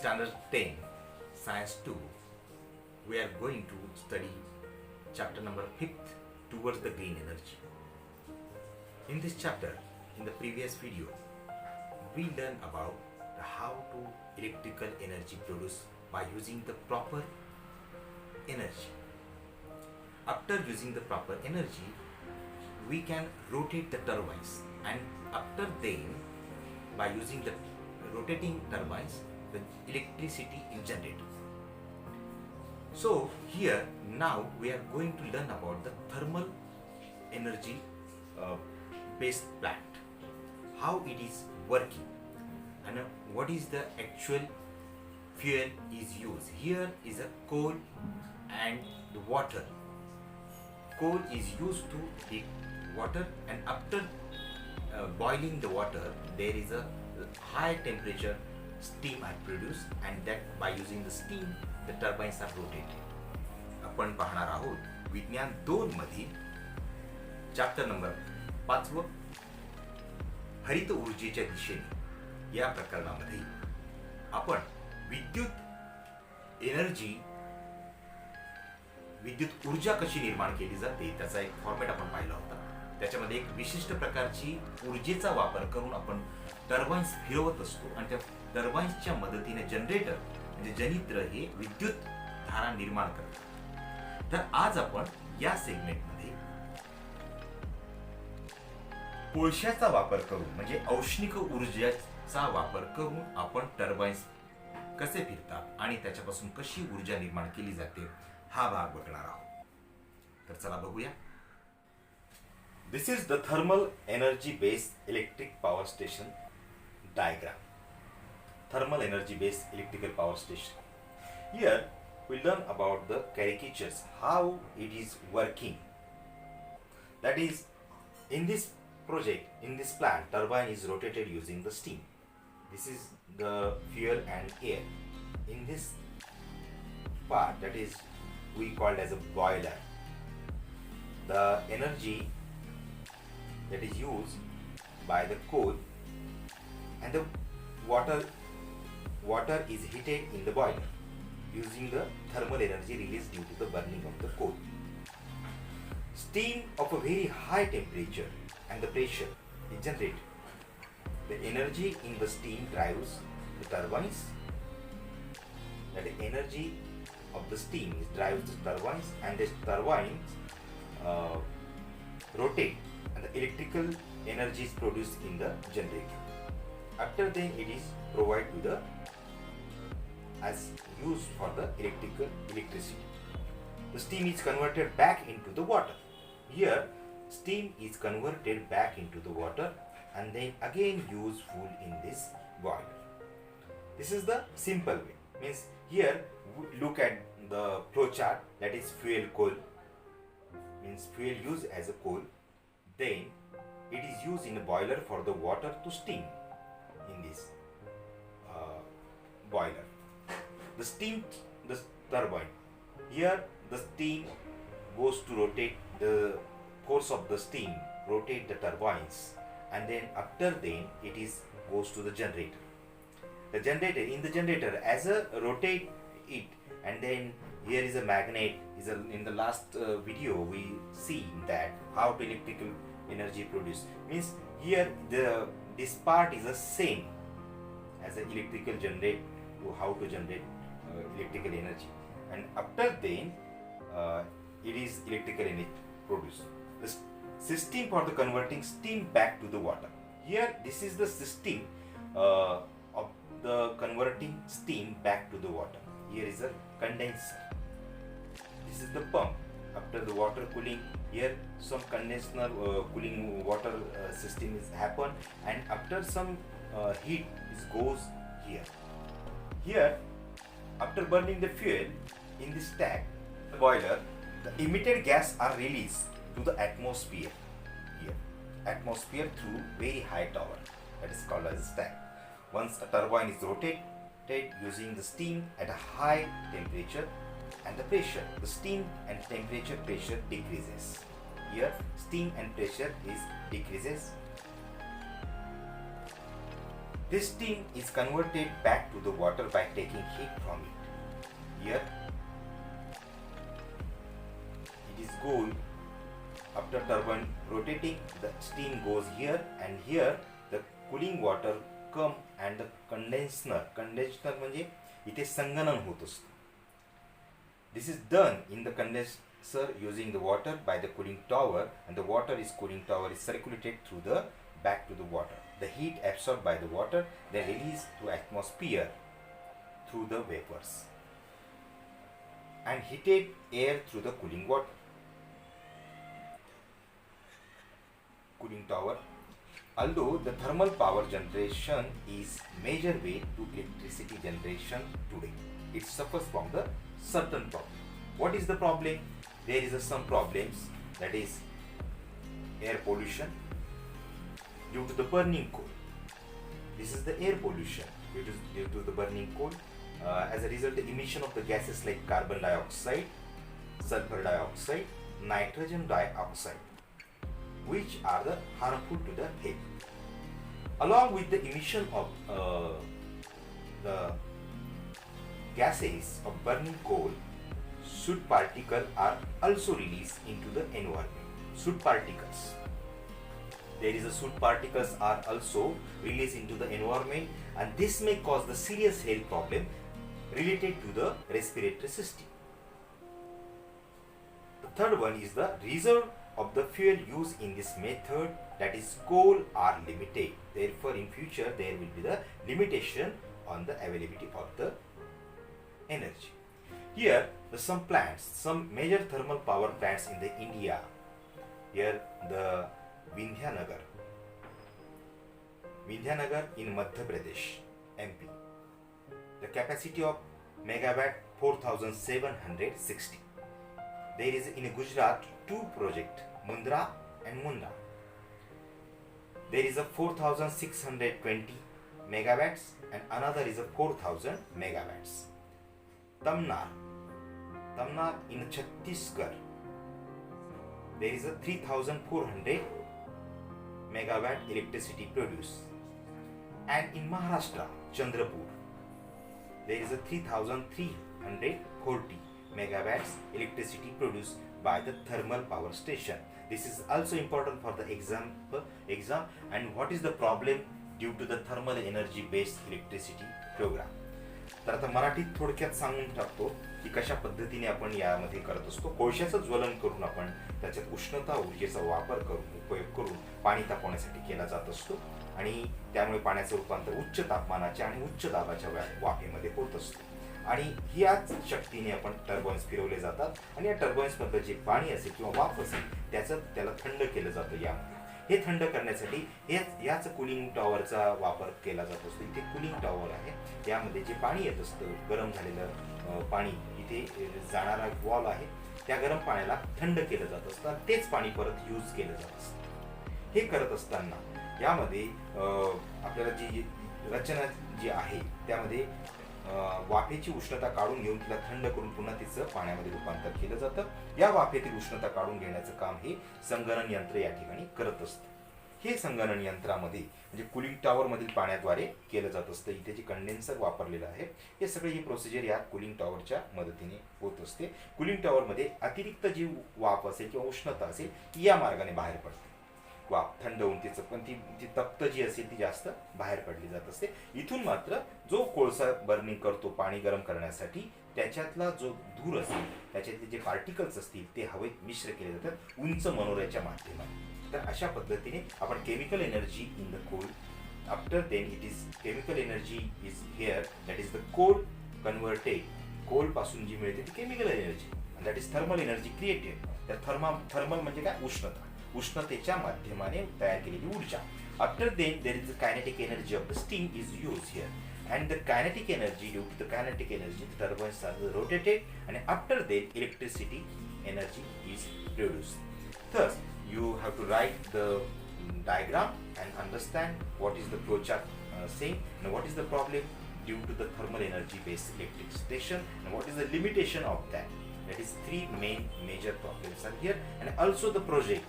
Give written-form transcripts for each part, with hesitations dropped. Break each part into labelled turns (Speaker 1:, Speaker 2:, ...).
Speaker 1: Standard 10, Science 2, we are going to study chapter number 5th, Towards the Green Energy. In this chapter, in the previous video, we learned about how to electrical energy produced by using the proper energy. After using the proper energy, we can rotate the turbines, and after then, by using the rotating turbines, the electricity is generated. So here now we are going to learn about the thermal energy based plant, how it is working, and what is the actual fuel is used. Here is a coal and the water. Coal is used to heat water, and after boiling the water, there is a high temperature steam are produced, and that by using the steam the turbines are rotated. आपण पाहणार आहोत विज्ञान 2 मधील chapter number 5 हरित ऊर्जेच्या दिशेने या प्रकरणामध्ये आपण विद्युत ऊर्जा कशी निर्माण केली जाते त्याचा एक फॉर्मॅट आपण पाहिला होता. त्याच्यामध्ये एक विशिष्ट प्रकारची ऊर्जेचा वापर करून आपण टर्बाइन्स फिरवत असतो, आणि त्या टर्बाइन्सच्या मदतीने जनरेटर म्हणजे जनित्र हे विद्युत धारा निर्माण करतात. तर आज आपण या सेगमेंटमध्ये कोळशाचा वापर करून म्हणजे औष्णिक ऊर्जेचा वापर करून आपण टर्बाइन्स कसे फिरतात आणि त्याच्यापासून कशी ऊर्जा निर्माण केली जाते हा भाग बघणार आहोत. तर चला बघूया. This is the thermal energy based electric power station diagram. Thermal energy based electrical power station. Here we learn about the caricatures, how it is working. That is, in this project, in this plant, turbine is rotated using the steam. This is the fuel and air. In this part, that is we called as a boiler, the energy that is used by the coal and the water is heated in the boiler using the thermal energy released due to the burning of the coal. Steam of a very high temperature and the pressure is generated. The energy in the steam drives the turbines. That the energy of the steam drives the turbines, and the turbines rotate, and the electrical energy is produced in the generator. After then it is provided to the as used for the electricity. The steam is converted back into the water. Here steam is converted back into the water and then again useful in this boiler. This is the simple way. Means here look at the flow chart. That is fuel coal, means fuel used as a coal, then it is used in a boiler for the water to steam in this boiler. The turbine, here the steam goes to rotate, the force of the steam rotate the turbines, and then after then it is goes to the generator. The generator, in the generator as a rotate it, and then here is a magnet. In the last video we see that how to electrical energy produced. Means here this part is the same as the electrical generate, how to generate electrical energy, and after then it is electrical energy produced. The system for the converting steam back to the water. Here this is the system of the converting steam back to the water. Here is a condenser. This is the pump. After the water cooling, here some condenser cooling water system is happen, and after some heat is goes here. Here after burning the fuel in this tank, the boiler, the emitted gas are released to the atmosphere. Here atmosphere through very high tower, that is called as stack. Once a turbine is rotated using the steam at a high temperature and the pressure, the steam and temperature pressure decreases. Here steam and pressure is decreases. This steam is converted back to the water by taking heat from it. Here it is goal. After turbine rotating, the steam goes here, and here the cooling water come and the condenser म्हणजे इथे संगणन होत असतं. This is done in the condenser using the water by the cooling tower, and the cooling tower is circulated through the back to the water. The heat absorbed by the water then released to atmosphere through the vapors and heated air through the cooling water. Cooling tower. Although the thermal power generation is major way to electricity generation today, it suffers from the certain problem. What is the problem? There is some problems, that is air pollution due to the burning coal. This is the air pollution due to the burning coal. As a result, the emission of the gases like carbon dioxide, sulfur dioxide, nitrogen dioxide, which are the harmful to the health. Along with the emission of the gases of burning coal, soot particles are also released into the environment. Soot particles. There is a soot particles are also released into the environment, and this may cause the serious health problem related to the respiratory system. The third one is the reserve of the fuel used in this method, that is coal, are limited. Therefore, in future there will be the limitation on the availability of the energy. Here some major thermal power plants in the India. Here the Vindhyanagar in Madhya Pradesh, MP. The capacity of megawatt 4760. There is in Gujarat two project, Mundra and Mundra. There is a 4620 megawatts and another is a 4000 megawatts. Tamnar in Chhattisgarh, there is a 3400 megawatt electricity produced, and in Maharashtra, Chandrapur, there is a 3340 megawatts electricity produced by the thermal power station. This is also important for the exam. And what is the problem due to the thermal energy based electricity program? तर आता मराठीत थोडक्यात सांगून टाकतो की कशा पद्धतीने आपण यामध्ये करत असतो. कोळशाचं ज्वलन करून आपण त्याच्यात उष्णता ऊर्जेचा वापर करून उपयोग करून पाणी तापवण्यासाठी केला जात असतो, आणि त्यामुळे पाण्याचं रूपांतर उच्च तापमानाच्या आणि उच्च दाबाच्या वाफेमध्ये होत असतो, आणि ह्याच शक्तीने आपण टर्बाइन्स फिरवले जातात, आणि या टर्बाइन्स मधलं जे पाणी असेल किंवा वाफ असेल त्याला थंड केलं जातं. यामध्ये हे थंड करण्यासाठी याच कुलिंग टॉवरचा वापर केला जात असतो. इथे कुलिंग टॉवर आहे, यामध्ये जे पाणी येत असतं गरम झालेलं पाणी इथे जाणारा वॉल आहे, त्या गरम पाण्याला थंड केलं जात असतं, तेच पाणी परत यूज केलं जात असतं. हे करत असताना यामध्ये आपल्याला जी रचना जी आहे त्यामध्ये वाफेची उष्णता काढून घेऊन तिला थंड करून पुन्हा तिचं पाण्यामध्ये रूपांतर केलं जातं. या वाफेतील उष्णता काढून घेण्याचं काम हे संगणन यंत्र या ठिकाणी करत असतं. हे संगणन यंत्रामध्ये म्हणजे कुलिंग टॉवर मधील पाण्याद्वारे केलं जात असतं. इथे जे कंडेन्सर वापरलेलं आहे हे सगळे ही प्रोसिजर या कुलिंग टॉवरच्या मदतीने होत असते. कुलिंग टॉवर मध्ये अतिरिक्त जी वाफ असेल किंवा उष्णता असेल या मार्गाने बाहेर पडते. वाफ थंड होऊन तिचं पण ती तप्त जी असेल ती जास्त बाहेर पडली जात असते. इथून मात्र जो कोळसा बर्निंग करतो पाणी गरम करण्यासाठी त्याच्यातला जो धूर असेल त्याच्यातले जे पार्टिकल्स असतील ते हवेत मिश्र केले जातात उंच मनोऱ्याच्या माध्यमाने. तर अशा पद्धतीने आपण chemical energy in the coal, after then it is chemical energy is here, that is the coal converted. Coal पासून जी मिळते ती chemical energy, that is thermal energy created. तर थर्मल म्हणजे काय, उष्णता, उष्णतेच्या माध्यमाने तयार केलेली ऊर्जा. After then there is the kinetic energy of the steam is use here, and the kinetic energy, due to the kinetic energy the turbines are rotated, and after that electricity energy is produced. Thus you have to write the diagram and understand what is the flowchart saying and what is the problem due to the thermal energy based electric station and what is the limitation of that. That is three major problems are here. And also the project,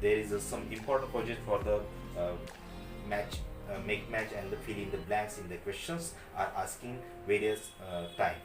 Speaker 1: there is some important project for the match make match and fill in the blanks in the questions are asking various time.